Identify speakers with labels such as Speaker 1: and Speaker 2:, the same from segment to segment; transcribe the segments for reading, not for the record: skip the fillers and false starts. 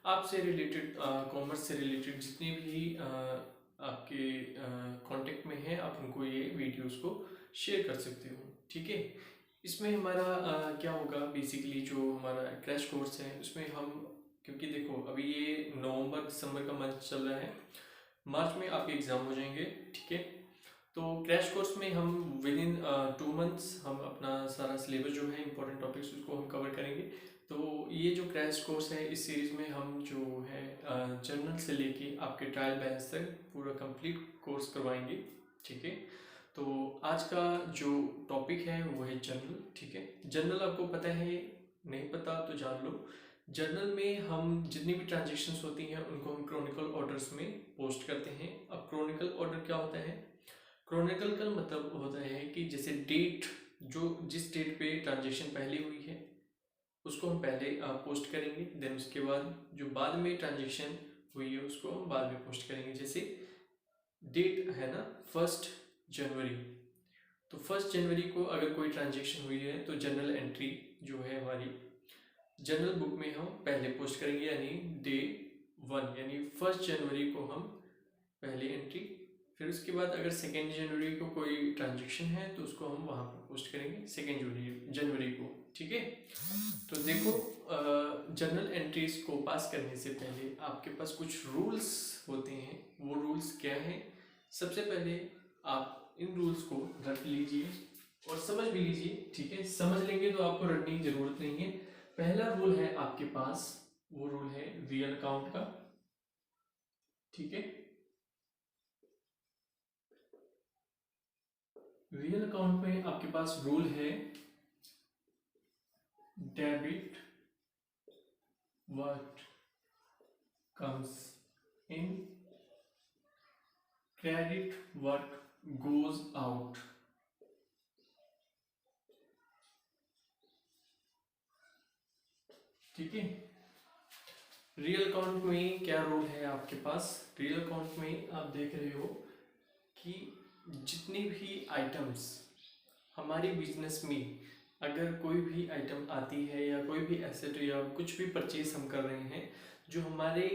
Speaker 1: आपसे related, commerce से related जितने भी आपके कांटेक्ट में हैं, आप उनको ये वीडियोस को शेयर कर सकते हो। ठीक है। इसमें हमारा क्या होगा, बेसिकली जो हमारा क्रैश कोर्स है उसमें हम, क्योंकि देखो अभी ये नवंबर दिसंबर का मंथ चल रहा है, मार्च में आपके एग्ज़ाम हो जाएंगे। ठीक है। तो क्रैश कोर्स में हम विद इन 2 मंथ्स हम अपना सारा सिलेबस जो है, इंपॉर्टेंट टॉपिक्स, उसको हम कवर करेंगे। तो ये जो क्रैश कोर्स है, इस सीरीज़ में हम जो है जर्नल से लेके आपके ट्रायल बैलेंस तक पूरा कंप्लीट कोर्स करवाएंगे। ठीक है। तो आज का जो टॉपिक है वो है जर्नल। ठीक है। जर्नल आपको पता है, नहीं पता तो जान लो। जर्नल में हम जितनी भी ट्रांजेक्शन्स होती हैं उनको हम क्रॉनिकल ऑर्डर्स में पोस्ट करते हैं। अब क्रॉनिकल ऑर्डर क्या होता है? क्रॉनिकल का मतलब होता है कि जैसे डेट, जो जिस डेट पे ट्रांजेक्शन पहले हुई है उसको हम पहले पोस्ट करेंगे, देन उसके बाद जो बाद में ट्रांजेक्शन हुई है उसको हम बाद में पोस्ट करेंगे। जैसे डेट है ना 1 जनवरी, तो 1 जनवरी को अगर कोई ट्रांजेक्शन हुई है तो जनरल एंट्री जो है हमारी जनरल बुक में हम पहले पोस्ट करेंगे, यानी डे 1, यानी 1 जनवरी को हम पहली एंट्री। फिर उसके बाद अगर 2 जनवरी को कोई ट्रांजेक्शन है तो उसको हम वहाँ पर पोस्ट करेंगे 2 जनवरी को। ठीक है। तो देखो, जर्नल एंट्रीज को पास करने से पहले आपके पास कुछ रूल्स होते हैं। वो रूल्स क्या हैं? सबसे पहले आप इन रूल्स को रट लीजिए और समझ भी लीजिए। ठीक है। समझ लेंगे तो आपको रटने की जरूरत नहीं है। पहला रूल है आपके पास, वो रूल है रियल अकाउंट का। ठीक है। रियल अकाउंट में आपके पास रूल है debit what comes in, credit what goes out. ठीक है। रियल अकाउंट में क्या रूल है आपके पास? रियल अकाउंट में आप देख रहे हो कि जितनी भी आइटम्स हमारे बिजनेस में, अगर कोई भी आइटम आती है या कोई भी एसेट या कुछ भी परचेज हम कर रहे हैं जो हमारे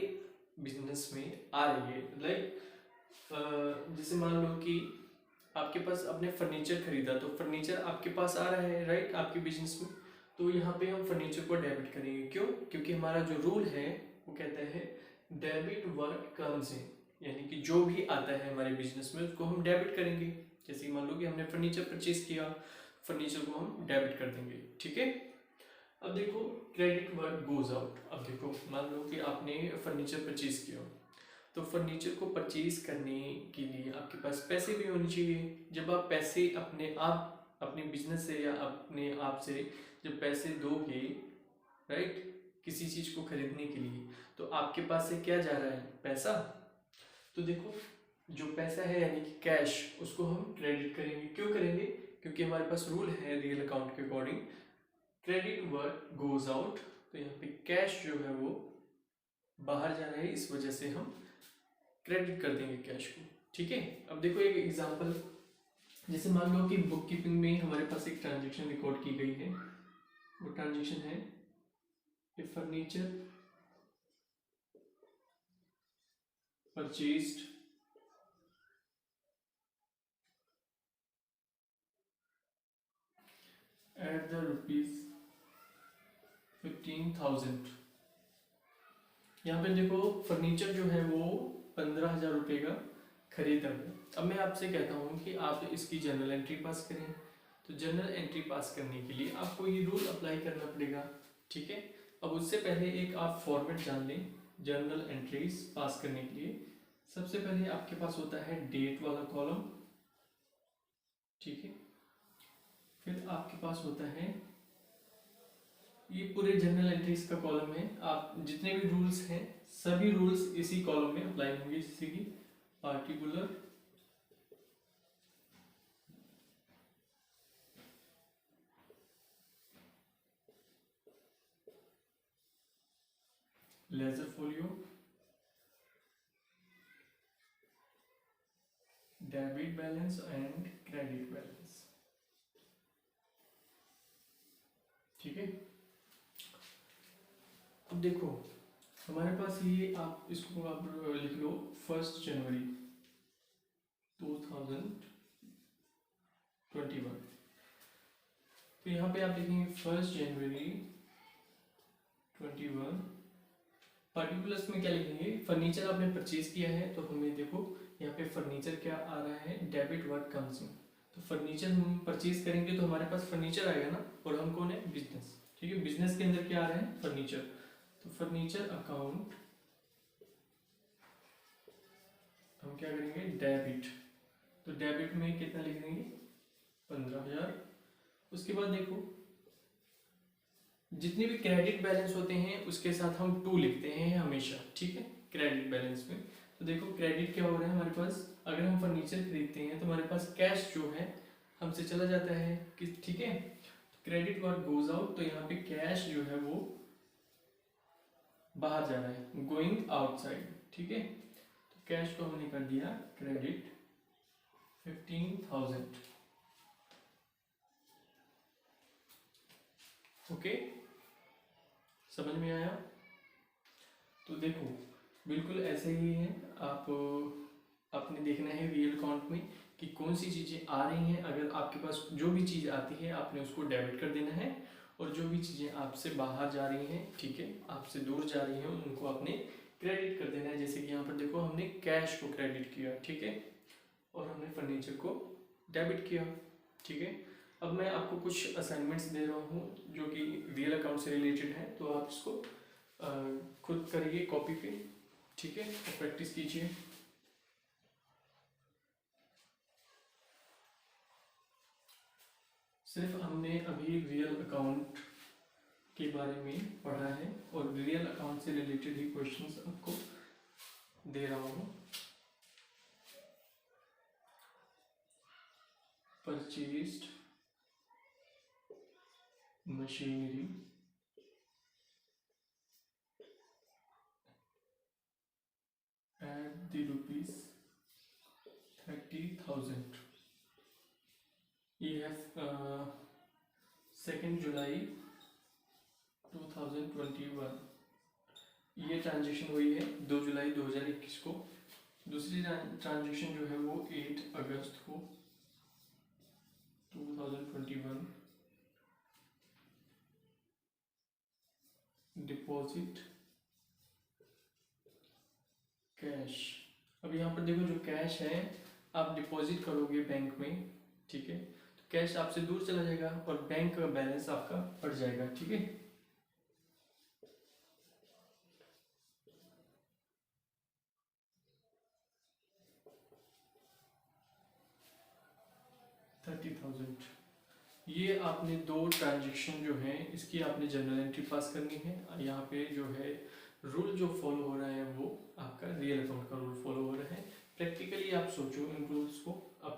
Speaker 1: बिजनेस में आ रही है, लाइक जैसे मान लो कि आपके पास आपने फर्नीचर खरीदा, तो फर्नीचर आपके पास आ रहा है, राइट, आपके बिजनेस में। तो यहाँ पे हम फर्नीचर को डेबिट करेंगे। क्यों? क्योंकि हमारा जो रूल है वो कहता है डेबिट व्हाट कम्स इन, यानी कि जो भी आता है हमारे बिजनेस में उसको हम डेबिट करेंगे। जैसे मान लो कि हमने फर्नीचर परचेज किया, फर्नीचर को हम डेबिट कर देंगे। ठीक है। अब देखो क्रेडिट व्हाट गोज आउट। अब देखो मान लो कि आपने फर्नीचर परचेज किया, तो फर्नीचर को परचेज करने के लिए आपके पास पैसे भी होने चाहिए। जब आप पैसे अपने आप अपने बिजनेस से या अपने आप से जब पैसे दोगे, राइट, किसी चीज को खरीदने के लिए, तो आपके पास से क्या जा रहा है? पैसा। तो देखो जो पैसा है यानी कि कैश, उसको हम क्रेडिट करेंगे। क्यों करेंगे? क्योंकि हमारे पास रूल है रियल अकाउंट के according credit word goes out. तो यहाँ पे कैश जो है वो बाहर जा रहा है, इस वजह से हम क्रेडिट कर देंगे कैश को। ठीक है। अब देखो एक एग्जांपल, जैसे मान लो कि बुक कीपिंग में हमारे पास एक ट्रांजेक्शन रिकॉर्ड की गई है। वो ट्रांजेक्शन है फर्नीचर परचेज्ड एट द ₹15,000। यहाँ पे देखो फर्नीचर जो है वो 15,000 रुपये का खरीदा है। अब मैं आपसे कहता हूँ कि आप इसकी जर्नल एंट्री पास करें। तो जर्नल एंट्री पास करने के लिए आपको ये रूल अप्लाई करना पड़ेगा। ठीक है। अब उससे पहले एक आप फॉर्मेट जान लें जर्नल एंट्रीज पास करने के लिए। सबसे पहले आपके पास होता है डेट वाला कॉलम। ठीक है। फिर आपके पास होता है ये पूरे जर्नल एंट्रीज का कॉलम है। आप जितने भी रूल्स हैं सभी रूल्स इसी कॉलम में अप्लाई होंगे, जैसे कि particular, ledger folio, debit balance and credit balance. ठीक है। अब देखो हमारे पास ये आप इसको आप लिख लो 1 जनवरी 2021। तो यहाँ पे आप लिखेंगे 1 जनवरी 21। पर्टिकुलर्स में क्या लिखेंगे, फर्नीचर आपने परचेज किया है तो हमें देखो यहाँ पे फर्नीचर क्या आ रहा है, डेबिट वर्क कम्स इन। तो फर्नीचर हम परचेज करेंगे तो हमारे पास फर्नीचर आएगा ना, और हम कौन है, बिजनेस। ठीक है, बिजनेस के अंदर क्या आ रहा है, फर्नीचर। तो फर्नीचर अकाउंट हम क्या करेंगे, डेबिट। तो डेबिट में कितना लिख देंगे, 15,000। उसके बाद देखो जितने भी क्रेडिट बैलेंस होते हैं उसके साथ हम 2 लिखते हैं हमेशा। ठीक है, क्रेडिट बैलेंस में तो देखो क्रेडिट क्या हो रहा है हमारे पास, अगर हम फर्नीचर खरीदते हैं तो हमारे पास कैश जो है हमसे चला जाता है कि ठीक है, क्रेडिट वर्क गोज आउट, तो यहाँ पे कैश जो है वो बाहर जा रहा है, गोइंग आउटसाइड। ठीक है, तो कैश को हमने कर दिया क्रेडिट 15,000। ओके, समझ में आया। तो देखो बिल्कुल ऐसे ही है, आपने देखना है रियल अकाउंट में कि कौन सी चीज़ें आ रही हैं। अगर आपके पास जो भी चीज़ आती है आपने उसको डेबिट कर देना है, और जो भी चीज़ें आपसे बाहर जा रही हैं, ठीक है, आपसे दूर जा रही हैं, उनको आपने क्रेडिट कर देना है। जैसे कि यहाँ पर देखो हमने कैश को क्रेडिट किया, ठीक है, और हमने फर्नीचर को डेबिट किया। ठीक है, अब मैं आपको कुछ असाइनमेंट्स दे रहा हूँ जो कि रियल अकाउंट से रिलेटेड है, तो आप इसको खुद करिए कॉपी पे। ठीक है, और प्रैक्टिस कीजिए। सिर्फ हमने अभी रियल अकाउंट के बारे में पढ़ा है, और रियल अकाउंट से रिलेटेड ही क्वेश्चंस आपको दे रहा हूँ। Purchased machinery at the rupees 30,000। ये है 2 जुलाई 2021। ये ट्रांजेक्शन हुई है 2 जुलाई 2021 को। दूसरी ट्रांजेक्शन जो है वो 8 अगस्त को 2021। Deposit cash. अब यहाँ पर देखो जो कैश है आप डिपॉजिट करोगे बैंक में, ठीक है, तो कैश आपसे दूर चला जाएगा और बैंक का बैलेंस आपका बढ़ जाएगा। ठीक है, ये आपने 2 ट्रांजेक्शन जो है इसकी आपने जर्नल एंट्री पास करनी है। यहाँ पे जो है रूल जो फॉलो हो रहा है वो आपका रियल अकाउंट का रूल फॉलो हो रहा है। प्रैक्टिकली आप सोचो इन रूल्स को,